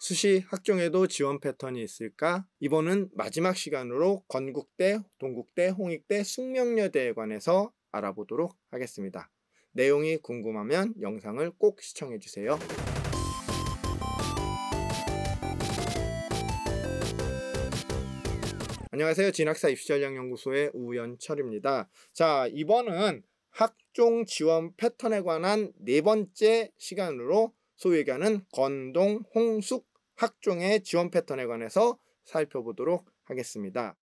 수시 학종에도 지원 패턴이 있을까? 이번은 마지막 시간으로 건국대, 동국대, 홍익대, 숙명여대에 관해서 알아보도록 하겠습니다. 내용이 궁금하면 영상을 꼭 시청해 주세요. 안녕하세요. 진학사 입시전략연구소의 우연철입니다. 자, 이번은 학종 지원 패턴에 관한 네 번째 시간으로 소위 얘기하는 건동, 홍숙 학종의 지원 패턴에 관해서 살펴보도록 하겠습니다.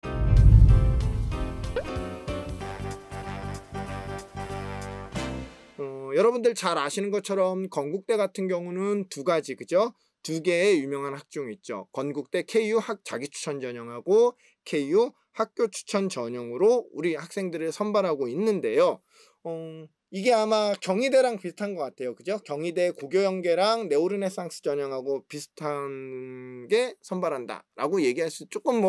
여러분들 잘 아시는 것처럼 건국대 같은 경우는 두 가지, 그죠? 두 개의 유명한 학종이 있죠. 건국대 KU 자기추천 전형하고 KU 학교 추천 전형으로 우리 학생들을 선발하고 있는데요. 이게 아마 경희대랑 비슷한 것 같아요. 그죠? 경희대 고교연계랑 네오르네상스 전형하고 비슷한 게 선발한다 라고 얘기할 수 조금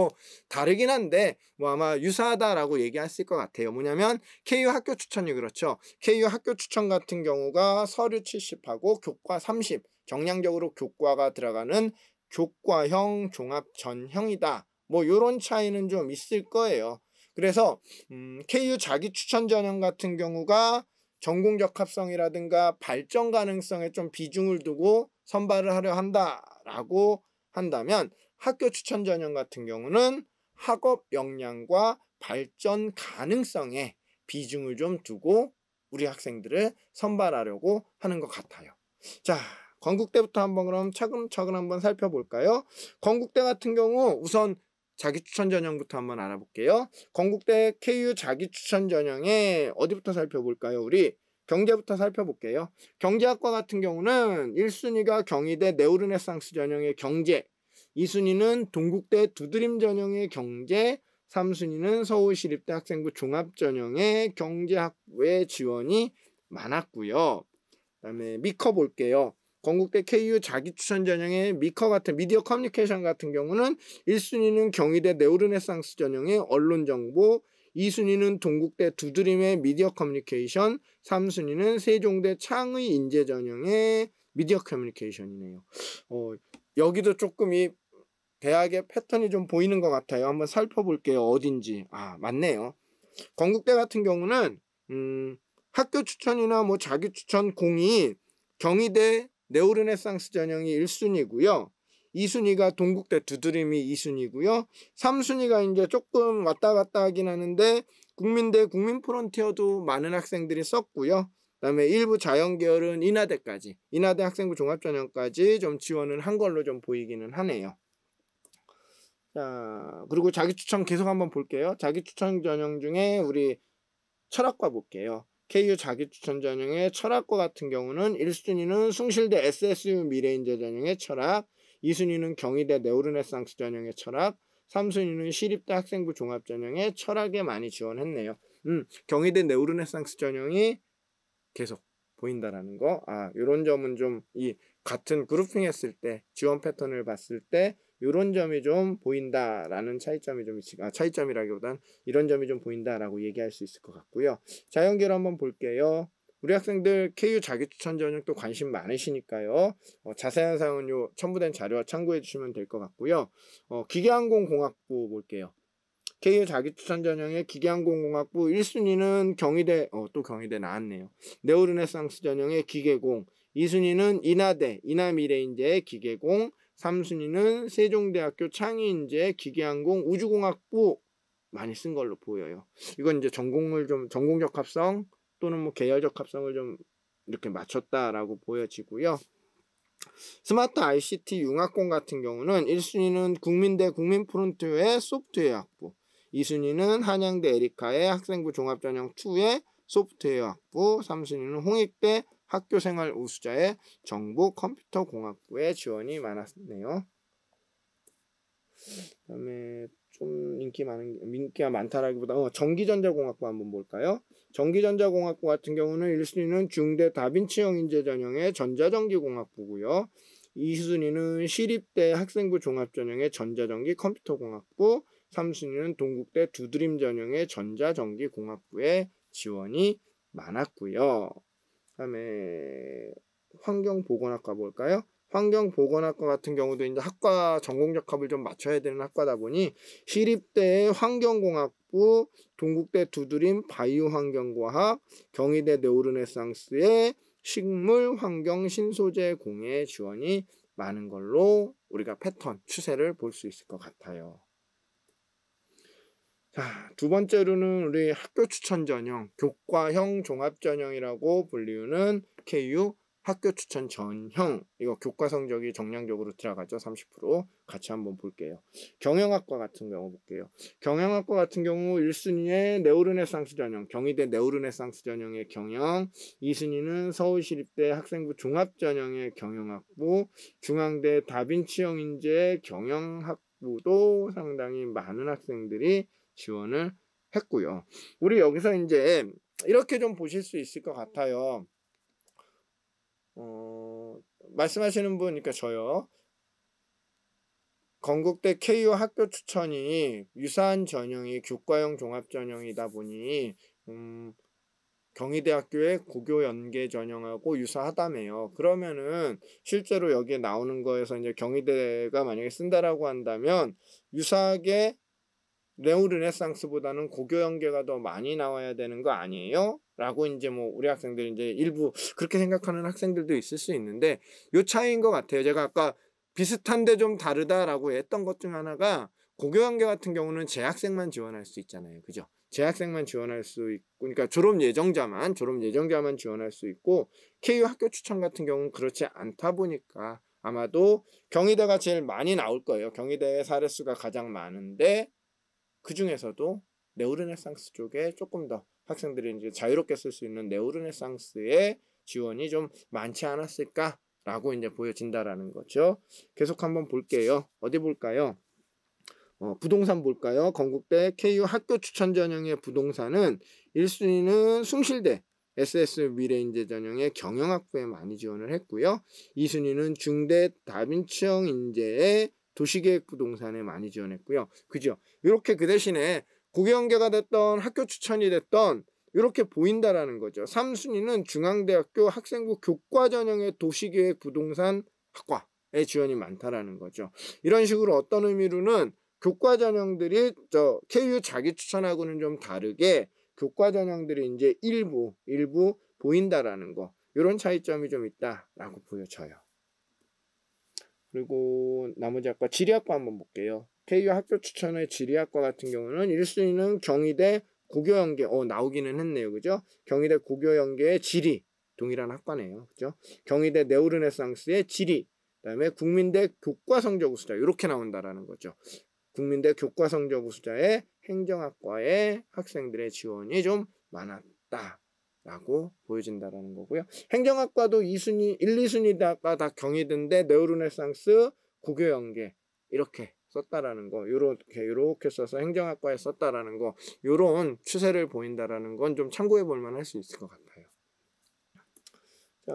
다르긴 한데 아마 유사하다라고 얘기할 수 있을 것 같아요. 뭐냐면 KU 학교 추천이 그렇죠. KU 학교 추천 같은 경우가 서류 70하고 교과 30, 정량적으로 교과가 들어가는 교과형 종합 전형이다. 요런 차이는 좀 있을 거예요. 그래서 KU 자기 추천 전형 같은 경우가 전공적 합성이라든가 발전 가능성에 좀 비중을 두고 선발을 하려 한다라고 한다면, 학교 추천 전형 같은 경우는 학업 역량과 발전 가능성에 비중을 좀 두고 우리 학생들을 선발하려고 하는 것 같아요. 자, 건국대부터 한번 그럼 차근차근 한번 살펴볼까요? 건국대 같은 경우 우선 자기추천 전형부터 한번 알아볼게요. 건국대 KU 자기추천 전형에 어디부터 살펴볼까요? 우리 경제부터 살펴볼게요. 경제학과 같은 경우는 1순위가 경희대 네오르네상스 전형의 경제, 2순위는 동국대 두드림 전형의 경제, 3순위는 서울시립대 학생부 종합전형의 경제학부의 지원이 많았고요. 그 다음에 미커 볼게요. 건국대 KU 자기추천 전형의 미커 같은 미디어 커뮤니케이션 같은 경우는 1순위는 경희대 네오르네상스 전형의 언론정보, 2순위는 동국대 두드림의 미디어 커뮤니케이션, 3순위는 세종대 창의 인재 전형의 미디어 커뮤니케이션이네요. 여기도 조금 이 대학의 패턴이 좀 보이는 것 같아요. 한번 살펴볼게요. 어딘지. 맞네요. 건국대 같은 경우는 학교 추천이나 자기 추천 공이 경희대 네오르네상스 전형이 1순위고요. 2순위가 동국대 두드림이 2순위고요. 3순위가 이제 조금 왔다 갔다 하긴 하는데 국민대 국민프론티어도 많은 학생들이 썼고요. 그다음에 일부 자연계열은 인하대 학생부 종합전형까지 좀 지원을 한 걸로 좀 보이기는 하네요. 자, 그리고 자기추천 계속 한번 볼게요. 자기추천 전형 중에 우리 철학과 볼게요. KU 자기추천 전형의 철학과 같은 경우는 1순위는 숭실대 SSU 미래인재 전형의 철학, 2순위는 경희대 네오르네상스 전형의 철학, 3순위는 시립대 학생부 종합전형의 철학에 많이 지원했네요. 경희대 네오르네상스 전형이 계속 보인다라는 거. 이런 점은 좀 이 같은 그룹핑 했을 때 지원 패턴을 봤을 때 이런 점이 좀 보인다라는 차이점이 좀 차이점이라기보단 이런 점이 좀 보인다라고 얘기할 수 있을 것 같고요. 자연계로 한번 볼게요. 우리 학생들 KU 자기추천 전형 또 관심 많으시니까요. 자세한 사항은 요 첨부된 자료와 참고해 주시면 될 것 같고요. 기계항공공학부 볼게요. KU 자기추천 전형의 기계항공공학부 1순위는 경희대, 또 경희대 나왔네요. 네오르네상스 전형의 기계공, 2순위는 인하미래인재의 기계공, 3순위는 세종대학교 창의인재 기계항공 우주공학부 많이 쓴 걸로 보여요. 이건 이제 전공적 합성 또는 계열적 합성을 좀 이렇게 맞췄다라고 보여지고요. 스마트 ICT 융합공 같은 경우는 1순위는 국민대 국민프론트의 소프트웨어 학부, 2순위는 한양대 에리카의 학생부 종합전형 2의 소프트웨어 학부, 3순위는 홍익대 학교생활 우수자의 정보 컴퓨터 공학부에 지원이 많았네요. 그다음에 좀 인기가 많다라기보다 전기전자공학부 한번 볼까요? 전기전자공학부 같은 경우는 1순위는 중대 다빈치형 인재 전형의 전자전기공학부고요. 2순위는 시립대 학생부 종합전형의 전자전기 컴퓨터공학부, 3순위는 동국대 두드림 전형의 전자전기공학부에 지원이 많았고요. 그다음에 환경보건학과 볼까요? 환경보건학과 같은 경우도 이제 학과 전공적합을 좀 맞춰야 되는 학과다 보니 시립대의 환경공학부, 동국대 두드림 바이오환경과학, 경희대 네오르네상스의 식물 환경 신소재 공예 지원이 많은 걸로 우리가 패턴, 추세를 볼 수 있을 것 같아요. 자, 두 번째로는 우리 학교 추천 전형, 교과형 종합 전형이라고 불리우는 KU 학교 추천 전형. 이거 교과 성적이 정량적으로 들어가죠. 30%. 같이 한번 볼게요. 경영학과 같은 경우 볼게요. 경영학과 같은 경우 1순위의 네오르네상스 전형, 경희대 네오르네상스 전형의 경영, 2순위는 서울시립대 학생부 종합 전형의 경영학부, 중앙대 다빈치형 인재 경영학부도 상당히 많은 학생들이 지원을 했고요. 우리 여기서 이제 이렇게 좀 보실 수 있을 것 같아요. 말씀하시는 분, 그러니까 저요. 건국대 KU 학교 추천이 유사한 전형이 교과형 종합 전형이다 보니 경희대학교의 고교 연계 전형하고 유사하다며요. 그러면은 실제로 여기에 나오는 거에서 이제 경희대가 만약에 쓴다라고 한다면 유사하게 네오르네상스보다는 고교 연계가 더 많이 나와야 되는 거 아니에요? 라고 이제 뭐 우리 학생들 이제 일부 그렇게 생각하는 학생들도 있을 수 있는데 요 차이인 것 같아요. 제가 아까 비슷한데 좀 다르다라고 했던 것 중 하나가 고교 연계 같은 경우는 재학생만 지원할 수 있잖아요. 그죠? 재학생만 지원할 수 있고, 그러니까 졸업 예정자만 지원할 수 있고, KU 학교 추천 같은 경우는 그렇지 않다 보니까 아마도 경희대가 제일 많이 나올 거예요. 경희대의 사례수가 가장 많은데 그 중에서도 네오르네상스 쪽에 조금 더 학생들이 이제 자유롭게 쓸 수 있는 네오르네상스의 지원이 좀 많지 않았을까라고 이제 보여진다라는 거죠. 계속 한번 볼게요. 어디 볼까요? 부동산 볼까요? 건국대 KU 학교 추천 전형의 부동산은 1순위는 숭실대 SS 미래인재 전형의 경영학부에 많이 지원을 했고요. 2순위는 중대 다빈치형 인재의 도시계획 부동산에 많이 지원했고요. 그죠? 이렇게 그 대신에 고교연계가 됐던 학교 추천이 됐던 이렇게 보인다라는 거죠. 3순위는 중앙대학교 학생부 교과 전형의 도시계획 부동산 학과에 지원이 많다라는 거죠. 이런 식으로 어떤 의미로는 교과 전형들이 KU 자기 추천하고는 좀 다르게 교과 전형들이 이제 일부 보인다라는 거, 이런 차이점이 좀 있다라고 보여져요. 그리고 나머지 학과 지리학과 한번 볼게요. KU 학교 추천의 지리학과 같은 경우는 1순위는 경희대 고교연계, 나오기는 했네요. 그죠? 경희대 고교연계의 지리, 동일한 학과네요. 그죠? 경희대 네오르네상스의 지리, 그다음에 국민대 교과성적 우수자, 이렇게 나온다라는 거죠. 국민대 교과성적 우수자의 행정학과의 학생들의 지원이 좀 많았다라고 보여진다라는 거고요. 행정학과도 2순위, 1, 2순위가 다 경희대인데 네오르네상스, 고교연계 이렇게 썼다라는 거, 요렇게 써서 행정학과에 썼다라는 거, 요런 추세를 보인다라는 건 좀 참고해 볼 만할 수 있을 것 같아요. 자,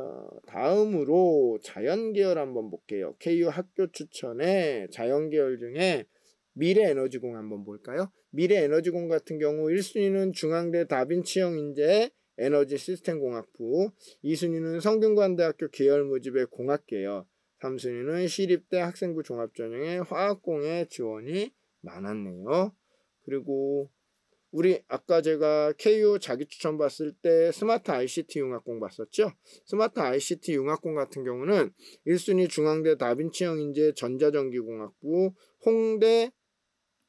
다음으로 자연계열 한번 볼게요. KU 학교 추천의 자연계열 중에 미래에너지공 한번 볼까요? 미래에너지공 같은 경우 1순위는 중앙대 다빈치형 인재 에너지 시스템공학부, 2순위는 성균관대학교 계열무집의 공학계열, 3순위는 시립대 학생부 종합전형의 화학공예 지원이 많았네요. 그리고 우리 아까 제가 KU 자기추천 봤을 때 스마트 ICT 융합공 봤었죠? 스마트 ICT 융합공 같은 경우는 1순위 중앙대 다빈치형 인재 전자전기공학부, 홍대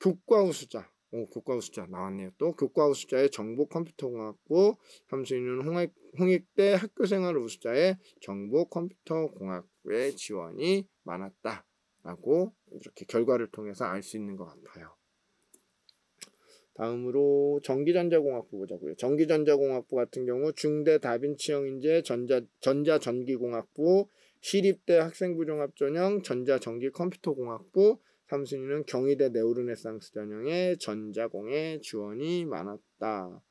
교과우수자, 교과우수자 나왔네요. 또 교과우수자의 정보컴퓨터공학부, 3순위는 홍익대 학교생활우수자의 정보컴퓨터공학부의 지원이 많았다라고 이렇게 결과를 통해서 알 수 있는 것 같아요. 다음으로 전기전자공학부 보자고요. 전기전자공학부 같은 경우 중대 다빈치형 인재 전자전기공학부, 시립대 학생부 종합전형 전자전기컴퓨터공학부, 3순위는 경희대 네오르네상스 전형의 전자공예 지원이 많았다.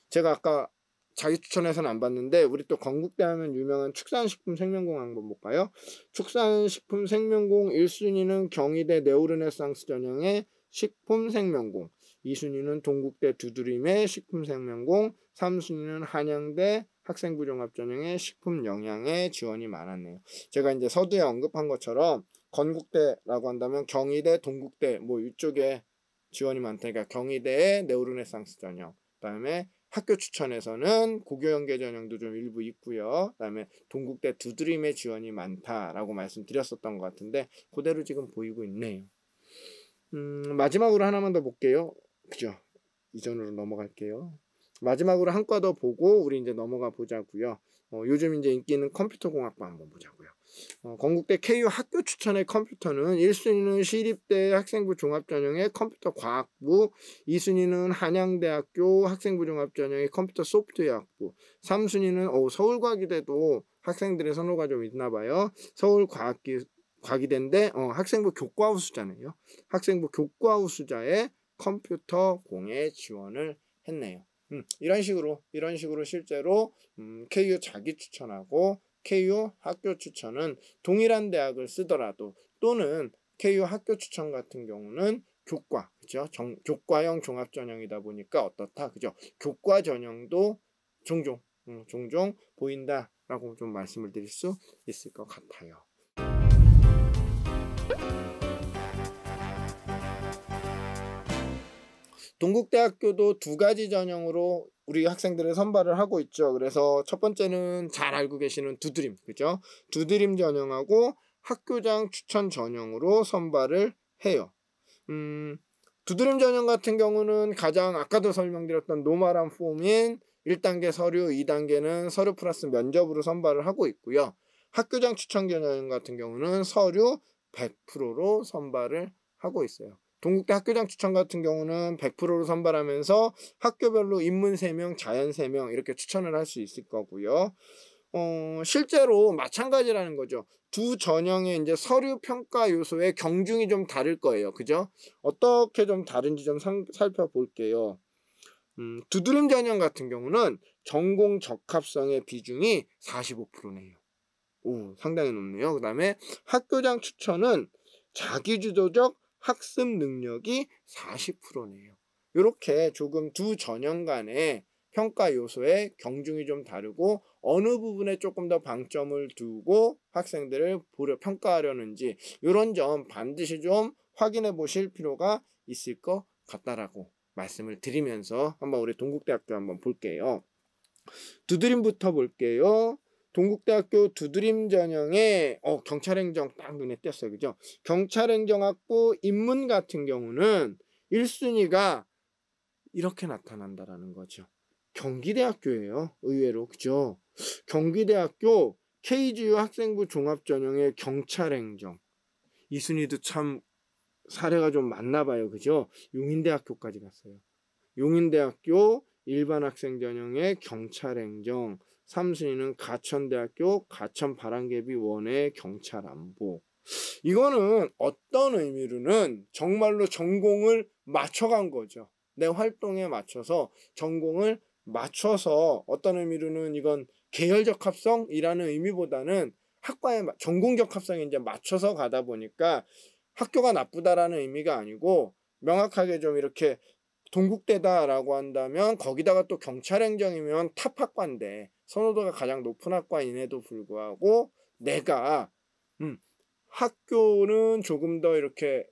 제가 아까 자기 추천해서는 안 봤는데 우리 또 건국대 하면 유명한 축산식품 생명공 한번 볼까요? 축산식품 생명공 1순위는 경희대 네오르네상스 전형의 식품 생명공, 2순위는 동국대 두드림의 식품 생명공, 3순위는 한양대 학생부 종합 전형의 식품 영양에 지원이 많았네요. 제가 이제 서두에 언급한 것처럼 건국대라고 한다면 경희대, 동국대 뭐 이쪽에 지원이 많다니까 경희대의 네오르네상스 전형, 그다음에 학교 추천에서는 고교연계 전형도 좀 일부 있고요. 그다음에 동국대 두드림의 지원이 많다라고 말씀드렸었던 것 같은데 그대로 지금 보이고 있네요. 마지막으로 하나만 더 볼게요. 그죠? 이전으로 넘어갈게요. 마지막으로 한 과 더 보고 우리 이제 넘어가 보자고요. 요즘 이제 인기 있는 컴퓨터 공학부 한번 보자고요. 건국대 KU 학교 추천의 컴퓨터는 1순위는 시립대 학생부 종합전형의 컴퓨터 과학부, 2순위는 한양대학교 학생부 종합전형의 컴퓨터 소프트웨어학부, 3순위는 서울과기대도 학생들의 선호가 좀 있나 봐요. 서울과기대인데 학생부 교과우수자네요. 학생부 교과우수자의 컴퓨터 공에 지원을 했네요. 이런 식으로 실제로 KU 자기 추천하고 KU 학교 추천은 동일한 대학을 쓰더라도 또는 KU 학교 추천 같은 경우는 교과, 그죠? 교과형 종합 전형이다 보니까 어떻다, 그죠? 교과 전형도 종종 보인다라고 좀 말씀을 드릴 수 있을 것 같아요. 동국대학교도 두 가지 전형으로 우리 학생들을 선발을 하고 있죠. 그래서 첫 번째는 잘 알고 계시는 두드림, 그죠? 두드림 전형하고 학교장 추천 전형으로 선발을 해요. 두드림 전형 같은 경우는 가장 아까도 설명드렸던 노멀한 폼인 1단계 서류, 2단계는 서류 플러스 면접으로 선발을 하고 있고요. 학교장 추천 전형 같은 경우는 서류 100%로 선발을 하고 있어요. 동국대 학교장 추천 같은 경우는 100%로 선발하면서 학교별로 인문 3명, 자연 3명 이렇게 추천을 할 수 있을 거고요. 실제로 마찬가지라는 거죠. 두 전형의 이제 서류 평가 요소의 경중이 좀 다를 거예요. 그죠? 어떻게 좀 다른지 좀 살펴볼게요. 두드림 전형 같은 경우는 전공 적합성의 비중이 45%네요. 오, 상당히 높네요. 그 다음에 학교장 추천은 자기주도적 학습 능력이 40%네요. 이렇게 조금 두 전형 간의 평가 요소의 경중이 좀 다르고 어느 부분에 조금 더 방점을 두고 학생들을 평가하려는지 이런 점 반드시 좀 확인해 보실 필요가 있을 것 같다라고 말씀을 드리면서 한번 우리 동국대학교 한번 볼게요. 두드림부터 볼게요. 동국대학교 두드림 전형에 경찰행정 딱 눈에 띄었어요. 그죠? 경찰행정학부 인문 같은 경우는 1순위가 이렇게 나타난다라는 거죠. 경기대학교예요. 의외로. 그죠? 경기대학교 KGU 학생부 종합전형의 경찰행정 2순위도 참 사례가 좀 많나 봐요. 그죠? 용인대학교까지 갔어요. 용인대학교 일반학생 전형의 경찰행정, 3순위는 가천대학교 가천바람개비원의 경찰안보. 이거는 어떤 의미로는 정말로 전공을 맞춰간 거죠. 내 활동에 맞춰서 전공을 맞춰서 어떤 의미로는 이건 계열적 합성이라는 의미보다는 학과의 전공적 합성에 이제 맞춰서 가다 보니까 학교가 나쁘다라는 의미가 아니고 명확하게 좀 이렇게 동국대다라고 한다면 거기다가 또 경찰행정이면 탑 학과인데 선호도가 가장 높은 학과임에도 불구하고 내가 학교는 조금 더 이렇게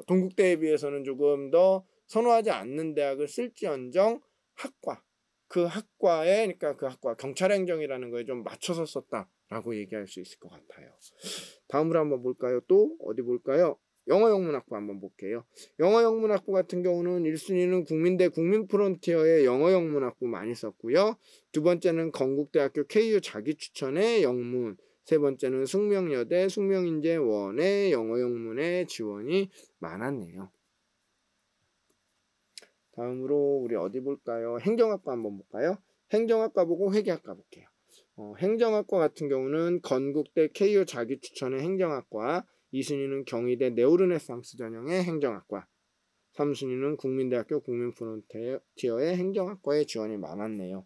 동국대에 비해서는 조금 더 선호하지 않는 대학을 쓸지언정 그 학과에 그러니까 그 학과 경찰행정이라는 거에 좀 맞춰서 썼다라고 얘기할 수 있을 것 같아요. 다음으로 한번 볼까요? 또 어디 볼까요? 영어영문학부 한번 볼게요. 영어영문학부 같은 경우는 1순위는 국민대 국민프론티어의 영어영문학부 많이 썼고요. 두 번째는 건국대학교 KU 자기추천의 영문, 세 번째는 숙명여대 숙명인재원의 영어영문의 지원이 많았네요. 다음으로 우리 어디 볼까요? 행정학과 한번 볼까요? 행정학과 보고 회계학과 볼게요. 행정학과 같은 경우는 건국대 KU 자기추천의 행정학과, 2순위는 경희대 네오르네상스 전형의 행정학과, 3순위는 국민대학교 국민프론티어의 행정학과에 지원이 많았네요.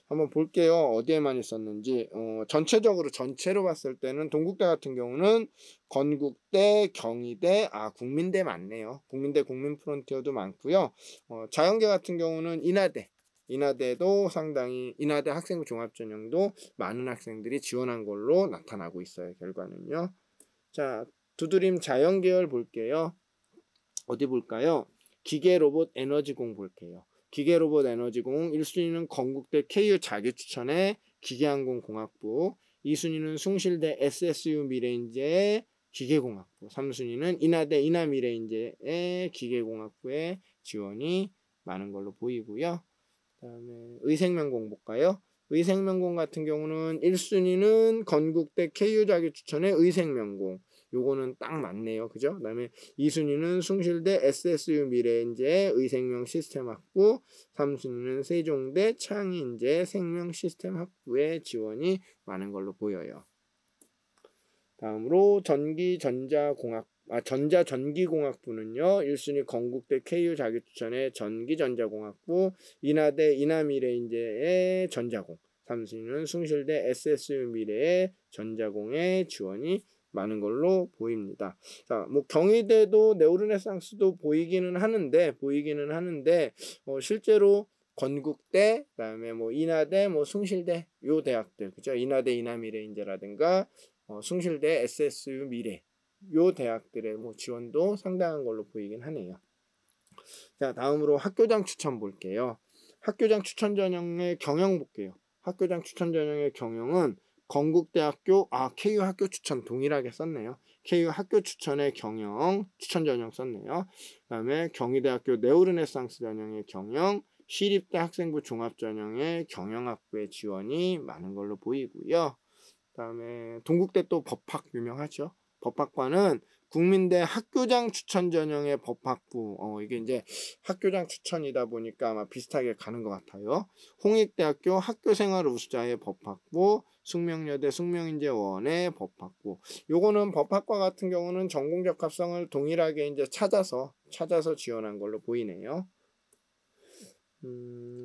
한번 볼게요. 어디에 많이 썼는지. 전체로 봤을 때는 동국대 같은 경우는 건국대, 경희대, 국민대 많네요. 국민대 국민프론티어도 많고요. 자연계 같은 경우는 인하대도 상당히, 인하대 학생부 종합전형도 많은 학생들이 지원한 걸로 나타나고 있어요. 결과는요. 자, 두드림 자연계열 볼게요. 어디 볼까요? 기계로봇 에너지공 볼게요. 기계로봇 에너지공 1순위는 건국대 KU 자기추천의 기계항공공학부, 2순위는 숭실대 SSU 미래인재의 기계공학부, 3순위는 인하대 인하미래인재의 기계공학부에 지원이 많은 걸로 보이고요. 그 다음에 의생명공 볼까요? 의생명공 같은 경우는 1순위는 건국대 KU 자기추천의 의생명공, 요거는 딱 맞네요. 그죠? 그 다음에 2순위는 숭실대 SSU 미래인재 의생명 시스템 학부, 3순위는 세종대 창의인재 생명 시스템 학부에 지원이 많은 걸로 보여요. 다음으로 전자전기공학부는요. 1순위 건국대 KU 자기추천의 전기전자공학부, 인하대 인하미래인재의 전자공, 3순위는 숭실대 SSU 미래의 전자공에 지원이 많은 걸로 보입니다. 자, 뭐 경희대도 네오르네상스도 보이기는 하는데 실제로 건국대, 그다음에 뭐 인하대, 뭐 숭실대 요 대학들, 그죠? 인하대 인하미래인재라든가 숭실대 SSU 미래 요 대학들의 뭐 지원도 상당한 걸로 보이긴 하네요. 자, 다음으로 학교장 추천 볼게요. 학교장 추천 전형의 경영 볼게요. 학교장 추천 전형의 경영은 건국대학교 KU 학교 추천 동일하게 썼네요. KU 학교 추천의 경영 추천 전형 썼네요. 그 다음에 경희대학교 네오르네상스 전형의 경영, 시립대 학생부 종합 전형의 경영학부의 지원이 많은 걸로 보이고요. 그 다음에 동국대 또 법학 유명하죠. 법학과는 국민대 학교장 추천 전형의 법학부, 이게 이제 학교장 추천이다 보니까 아마 비슷하게 가는 것 같아요. 홍익대학교 학교생활 우수자의 법학부, 숙명여대 숙명인재원의 법학부. 요거는 법학과 같은 경우는 전공적합성을 동일하게 이제 찾아서 지원한 걸로 보이네요.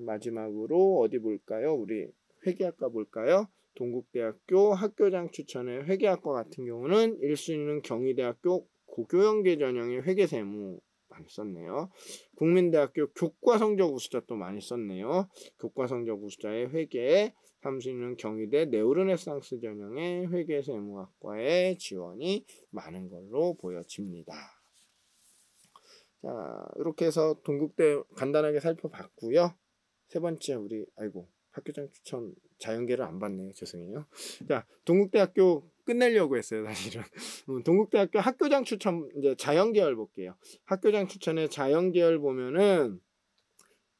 마지막으로 어디 볼까요? 우리 회계학과 볼까요? 동국대학교 학교장 추천의 회계학과 같은 경우는 1순위는 경희대학교 고교연계 전형의 회계세무 많이 썼네요. 국민대학교 교과성적 우수자 또 많이 썼네요. 교과성적 우수자의 회계, 3순위는 경희대 네오르네상스 전형의 회계세무학과에 지원이 많은 걸로 보여집니다. 자, 이렇게 해서 동국대 간단하게 살펴봤고요. 세 번째 우리 학교장 추천 자연계를 안 봤네요. 죄송해요. 자, 동국대학교 끝내려고 했어요. 사실은 동국대학교 학교장 추천 이제 자연계열 볼게요. 학교장 추천의 자연계열 보면은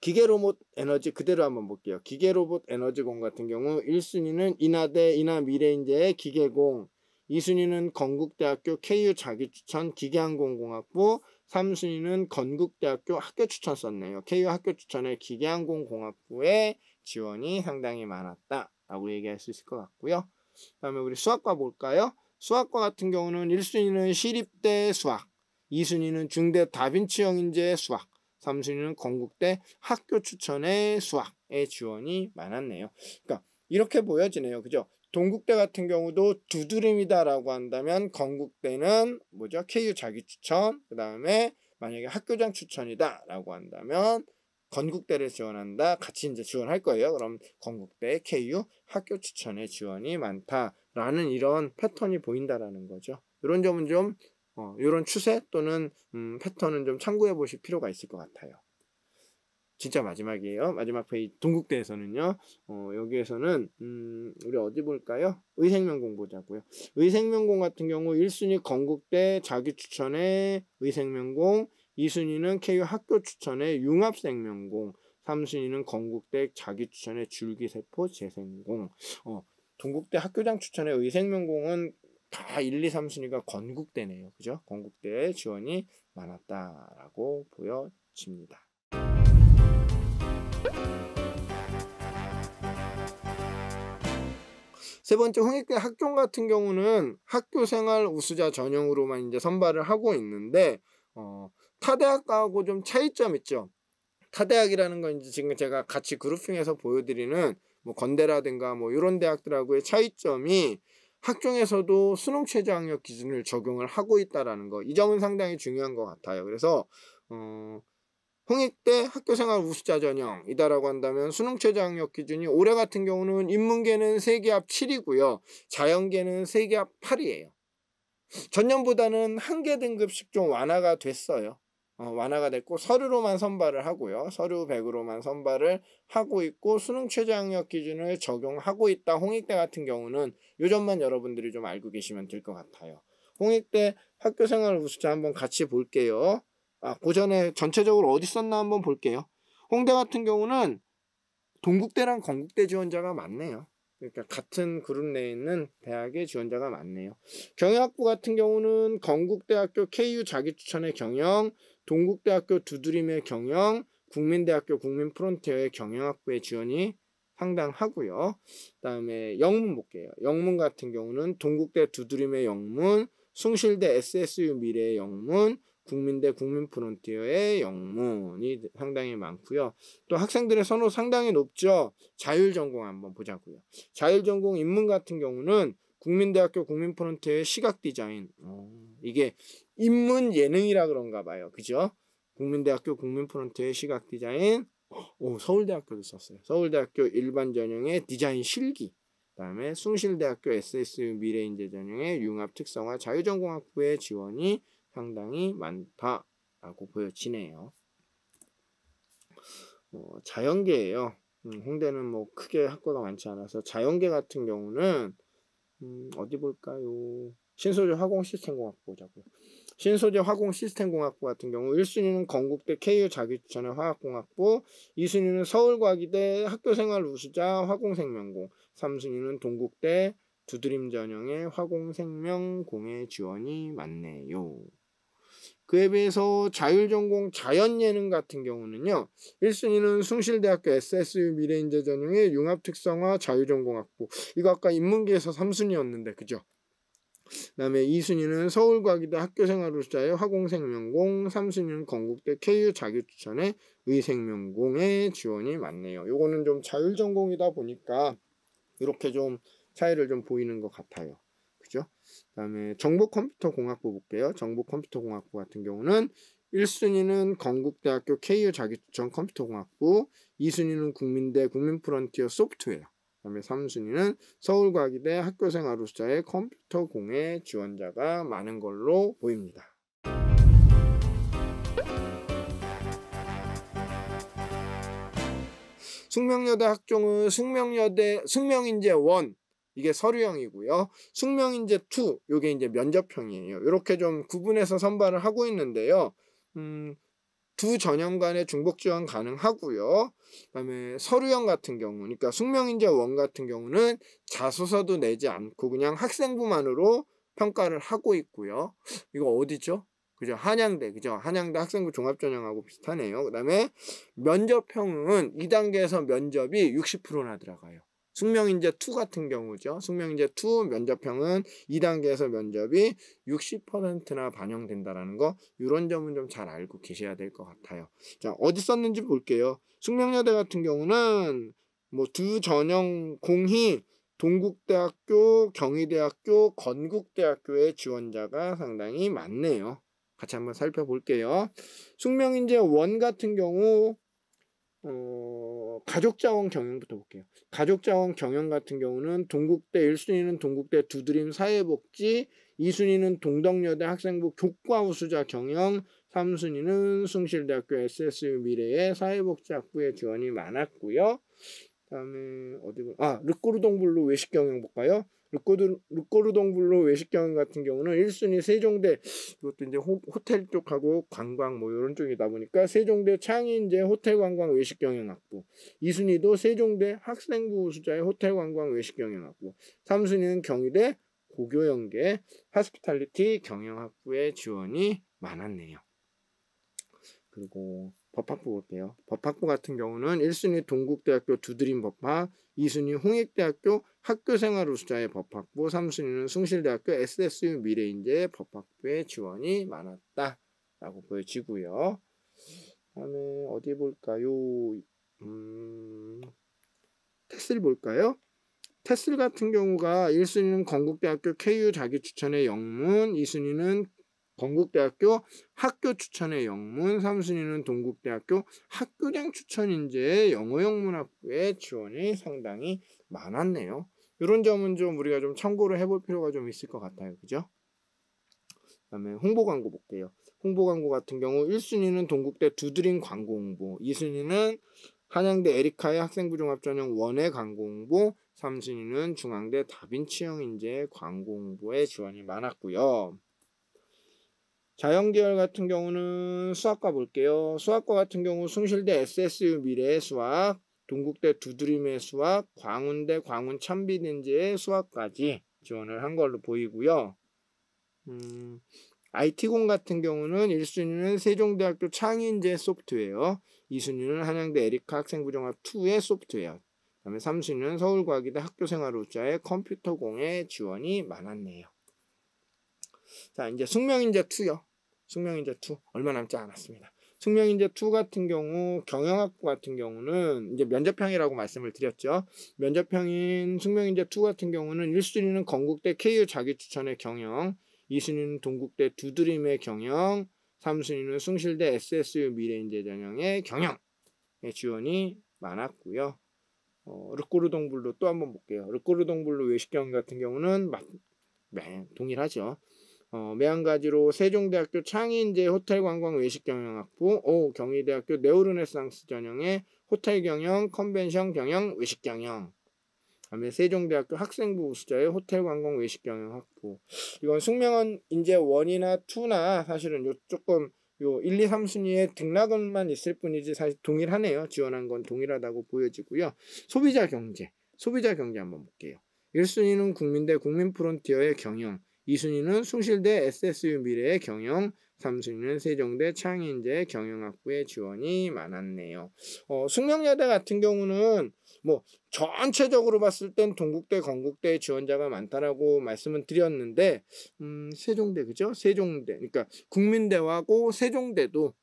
기계로봇 에너지 그대로 한번 볼게요. 기계로봇 에너지공 같은 경우 1순위는 인하대 인하미래인재의 기계공, 2순위는 건국대학교 KU 자기추천 기계항공공학부, 3순위는 건국대학교 학교추천 썼네요. KU 학교추천의 기계항공공학부에 지원이 상당히 많았다라고 얘기할 수 있을 것 같고요. 그 다음에 우리 수학과 볼까요? 수학과 같은 경우는 1순위는 시립대 수학, 2순위는 중대 다빈치형인재 수학, 3순위는 건국대 학교 추천의 수학에 지원이 많았네요. 그러니까 이렇게 보여지네요. 그죠? 동국대 같은 경우도 두드림이다라고 한다면 건국대는 뭐죠? KU 자기추천, 그 다음에 만약에 학교장 추천이다라고 한다면 건국대를 지원한다. 같이 이제 지원할 거예요. 그럼 건국대 KU 학교 추천의 지원이 많다라는 이런 패턴이 보인다라는 거죠. 이런 점은 좀 이런 추세 또는 패턴은 좀 참고해 보실 필요가 있을 것 같아요. 진짜 마지막이에요. 마지막 페이지 동국대에서는요. 여기에서는 우리 어디 볼까요? 의생명공 보자고요. 의생명공 같은 경우 1순위 건국대 자기추천의 의생명공, 2순위는 KU 학교 추천의 융합생명공, 3순위는 건국대 자기추천의 줄기세포 재생공. 동국대 학교장 추천의 의생명공은 다 1, 2, 3순위가 건국대네요. 그죠? 건국대에 지원이 많았다라고 보여집니다. 세 번째 홍익대 학종 같은 경우는 학교생활 우수자 전형으로만 이제 선발을 하고 있는데 타대학과하고 좀 차이점 있죠. 타대학이라는 건 이제 지금 제가 같이 그룹핑해서 보여드리는 뭐 건대라든가 뭐 이런 대학들하고의 차이점이 학종에서도 수능 최저 학력 기준을 적용을 하고 있다라는 거. 이 점은 상당히 중요한 것 같아요. 그래서 홍익대 학교생활 우수자 전형이다라고 한다면 수능 최저 학력 기준이 올해 같은 경우는 인문계는 세계합 7이고요. 자연계는 세계합 8이에요. 전년보다는 한 개 등급씩 좀 완화가 됐어요. 완화가 됐고 서류로만 선발을 하고요. 서류 100으로만 선발을 하고 있고 수능 최저 학력 기준을 적용하고 있다. 홍익대 같은 경우는 이 점만 여러분들이 좀 알고 계시면 될 것 같아요. 홍익대 학교생활 우수자 한번 같이 볼게요. 그 전에 전체적으로 어디 썼나 한번 볼게요. 홍대 같은 경우는 동국대랑 건국대 지원자가 많네요. 그러니까 같은 그룹 내에 있는 대학의 지원자가 많네요. 경영학부 같은 경우는 건국대학교 KU 자기추천의 경영, 동국대학교 두드림의 경영, 국민대학교 국민프론티어의 경영학부의 지원이 상당하고요. 그다음에 영문 볼게요. 영문 같은 경우는 동국대 두드림의 영문, 숭실대 SSU 미래의 영문, 국민대 국민프론티어의 영문이 상당히 많고요. 또 학생들의 선호 상당히 높죠. 자율전공 한번 보자고요. 자율전공 인문 같은 경우는 국민대학교 국민프론티어의 시각디자인. 이게 인문 예능이라 그런가 봐요. 그죠? 국민대학교 국민프론티어의 시각디자인. 서울대학교도 썼어요. 서울대학교 일반 전형의 디자인 실기. 그다음에 숭실대학교 SSU 미래인재 전형의 융합 특성화 자율전공학부의 지원이 상당히 많다라고 보여지네요. 자연계예요. 홍대는 뭐 크게 학과가 많지 않아서 자연계 같은 경우는 어디 볼까요? 신소재 화공시스템공학부 보자고요. 신소재 화공시스템공학부 같은 경우 1순위는 건국대 KU 자기추천의 화학공학부, 2순위는 서울과기대 학교생활 우수자 화공생명공, 3순위는 동국대 두드림 전형의 화공생명공의 지원이 많네요. 그에 비해서 자율전공 자연예능 같은 경우는요. 1순위는 숭실대학교 SSU 미래인재 전형의 융합특성화 자율전공학부. 이거 아까 인문계에서 3순위였는데 그죠? 그 다음에 2순위는 서울과기대 학교생활우수자의 화공생명공, 3순위는 건국대 KU 자기추천의 의생명공의 지원이 많네요. 요거는 좀 자율전공이다 보니까 이렇게 좀 차이를 좀 보이는 것 같아요. 그죠? 그 다음에 정보컴퓨터공학부 볼게요. 정보컴퓨터공학부 같은 경우는 1순위는 건국대학교 KU 자기추천 컴퓨터공학부, 2순위는 국민대 국민프론티어 소프트웨어, 그 다음에 3순위는 서울과기대 학교생활우수자의 컴퓨터공의 지원자가 많은 걸로 보입니다. 숙명여대 학종은 숙명인재 1 이게 서류형이고요. 숙명인재 2 요게 이제 면접형이에요. 이렇게 좀 구분해서 선발을 하고 있는데요. 두 전형 간의 중복 지원 가능하고요. 그다음에 서류형 같은 경우, 그러니까 숙명인재 1 같은 경우는 자소서도 내지 않고 그냥 학생부만으로 평가를 하고 있고요. 이거 어디죠? 그죠? 한양대, 그죠? 한양대 학생부 종합전형하고 비슷하네요. 그다음에 면접형은 2단계에서 면접이 60%나 들어가요. 숙명인재 2 같은 경우죠. 숙명인재 2 면접형은 2단계에서 면접이 60%나 반영된다라는 거, 이런 점은 좀 잘 알고 계셔야 될 것 같아요. 자, 어디 썼는지 볼게요. 숙명여대 같은 경우는 뭐 두 전형 공히 동국대학교, 경희대학교, 건국대학교의 지원자가 상당히 많네요. 같이 한번 살펴볼게요. 숙명인재 1 같은 경우 가족자원 경영부터 볼게요. 가족자원 경영 같은 경우는 동국대 1순위는 동국대 두드림 사회복지, 2순위는 동덕여대 학생부 교과 우수자 경영, 3순위는 숭실대학교 SSU 미래의 사회복지학부의 지원이 많았고요. 그다음에 르꼬르동블루 외식경영 볼까요? 르꼬르동블루 외식경영 같은 경우는 1순위 세종대, 이것도 이제 호텔 쪽하고 관광 뭐 이런 쪽이다 보니까 세종대 창의인재 호텔관광 외식경영학부, 2순위도 세종대 학생부 우수자의 호텔관광 외식경영학부, 3순위는 경희대 고교연계 하스피탈리티 경영학부의 지원이 많았네요. 그리고 법학부 볼게요. 법학부 같은 경우는 1순위 동국대학교 두드림 법학, 2순위 홍익대학교 학교생활 우수자의 법학부, 3순위는 숭실대학교 SSU 미래인재 법학부의 지원이 많았다 라고 보여지고요. 다음에 어디 볼까요? 테슬 볼까요? 테슬 같은 경우가 1순위는 건국대학교 KU 자기추천의 영문, 2순위는 건국대학교 학교 추천의 영문, 3순위는 동국대학교 학교장 추천인재 영어영문학부의 지원이 상당히 많았네요. 이런 점은 좀 우리가 좀 참고를 해볼 필요가 좀 있을 것 같아요. 그죠? 그다음에 홍보 광고 볼게요. 홍보 광고 같은 경우 1순위는 동국대 두드림 광고 홍보, 2순위는 한양대 에리카의 학생부 종합전형 원의 광고 홍보, 3순위는 중앙대 다빈치형 인재 광고 홍보에 지원이 많았고요. 자연계열 같은 경우는 수학과 볼게요. 수학과 같은 경우 숭실대 SSU 미래의 수학, 동국대 두드림의 수학, 광운대 광운 참비인재의 수학까지 지원을 한 걸로 보이고요. IT공 같은 경우는 1순위는 세종대학교 창의인재 소프트웨어, 2순위는 한양대 에리카 학생부종합2의 소프트웨어, 그다음에 3순위는 서울과기대 학교생활우자의 컴퓨터공에 지원이 많았네요. 자, 이제 숙명인재2요. 숙명인재2 얼마 남지 않았습니다. 숙명인재2 같은 경우 경영학부 같은 경우는 이제 면접형이라고 말씀을 드렸죠. 면접형인 숙명인재2 같은 경우는 1순위는 건국대 KU 자기추천의 경영, 2순위는 동국대 두드림의 경영, 3순위는 숭실대 SSU 미래인재전형의 경영에 지원이 많았고요. 르꼬르동블루 또 한번 볼게요. 르꼬르동블루 외식경영 같은 경우는 동일하죠. 매한가지로 세종대학교 창의인재 호텔관광 외식경영학부, 경희대학교 네오르네상스 전형의 호텔경영, 컨벤션 경영, 외식경영, 그다음에 세종대학교 학생부 우수자의 호텔관광 외식경영학부. 이건 숙명은 인재 1이나 2나 사실은 조금 1, 2, 3순위에 등락은만 있을 뿐이지 사실 동일하네요. 지원한 건 동일하다고 보여지고요. 소비자 경제 한번 볼게요. 1순위는 국민대 국민프론티어의 경영, 2순위는 숭실대 SSU 미래의 경영, 3순위는 세종대 창의인재 경영학부의 지원이 많았네요. 숙명여대 같은 경우는 뭐 전체적으로 봤을 땐 동국대, 건국대 지원자가 많다라고 말씀은 드렸는데 세종대 그죠? 세종대 그러니까 국민대와 세종대도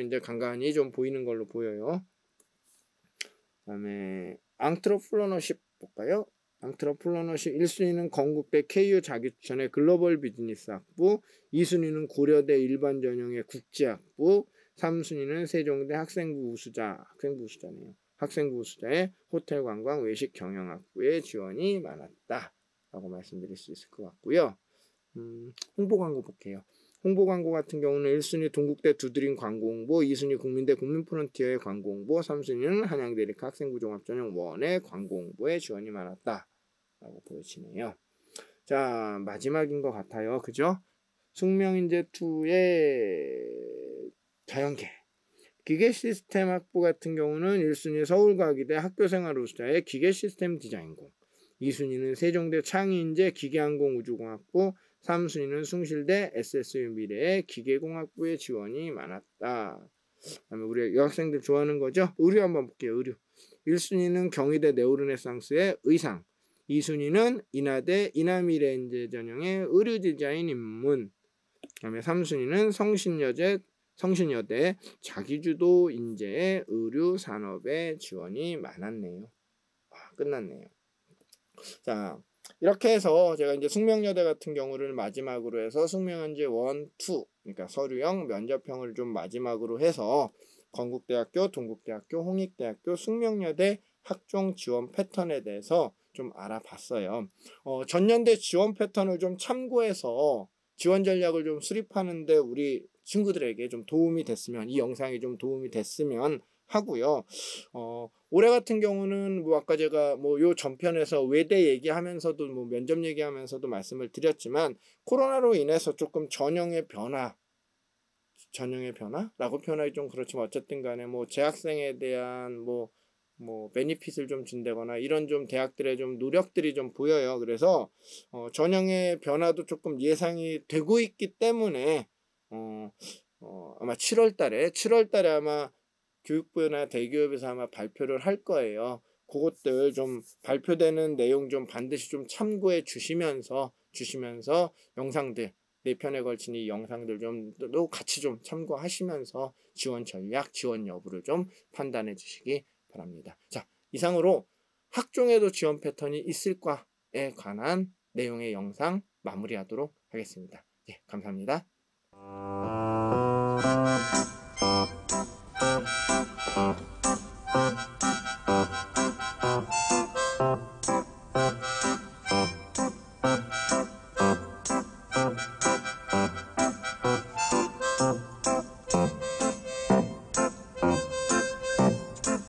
이제 간간히 좀 보이는 걸로 보여요. 그다음에 앙트러프러너십 볼까요? 앙트러프러너십 1순위는 건국대 KU 자기추천의 글로벌 비즈니스 학부, 2순위는 고려대 일반 전형의 국제학부, 3순위는 세종대 학생부 우수자네요. 학생부 우수자의 호텔관광 외식경영학부에 지원이 많았다라고 말씀드릴 수 있을 것 같고요. 홍보 광고 볼게요. 홍보 광고 같은 경우는 1순위 동국대 두드림 광고 홍보, 2순위 국민대 국민프론티어의 광고 홍보, 3순위는 한양대 에리카 학생부 종합전형 1의 광고 홍보에 지원이 많았다라고 보여지네요. 자, 마지막인 것 같아요. 그죠? 숙명인재2의 자연계 기계시스템 학부 같은 경우는 1순위 서울과기대 학교생활우수자의 기계시스템 디자인공, 2순위는 세종대 창의인재 기계항공우주공학부, 3순위는 숭실대 SSU 미래의 기계공학부의 지원이 많았다. 그다음에 우리 여학생들 좋아하는 거죠? 의류 한번 볼게요. 의류. 1순위는 경희대 네오르네상스의 의상, 2순위는 인하대 인하미래인재 전형의 의류 디자인 입문, 그다음에 3순위는 성신여대 자기주도 인재의 의류 산업에 지원이 많았네요. 끝났네요. 자, 이렇게 해서 제가 이제 숙명여대 같은 경우를 마지막으로 해서 숙명현재 1, 2 그러니까 서류형 면접형을 좀 마지막으로 해서 건국대학교, 동국대학교, 홍익대학교, 숙명여대 학종 지원 패턴에 대해서 좀 알아봤어요. 전년대 지원 패턴을 좀 참고해서 지원 전략을 좀 수립하는데 우리 친구들에게 좀 도움이 됐으면, 이 영상이 좀 도움이 됐으면 하고요. 올해 같은 경우는 뭐 아까 제가 뭐 요 전편에서 외대 얘기하면서도 뭐 면접 얘기하면서도 말씀을 드렸지만 코로나로 인해서 조금 전형의 변화라고 표현하기 좀 그렇지만 어쨌든 간에 뭐 재학생에 대한 뭐 베니핏을 좀 준다거나 이런 좀 대학들의 좀 노력들이 좀 보여요. 그래서 전형의 변화도 조금 예상이 되고 있기 때문에 아마 7월 달에 아마 교육부나 대기업에서 아마 발표를 할 거예요. 그것들 좀 발표되는 내용 좀 반드시 좀 참고해 주시면서 영상들 4편에 걸친 이 영상들 좀도 같이 좀 참고하시면서 지원 전략, 지원 여부를 좀 판단해 주시기 바랍니다. 자, 이상으로 학종에도 지원 패턴이 있을까에 관한 내용의 영상 마무리하도록 하겠습니다. 예, 감사합니다.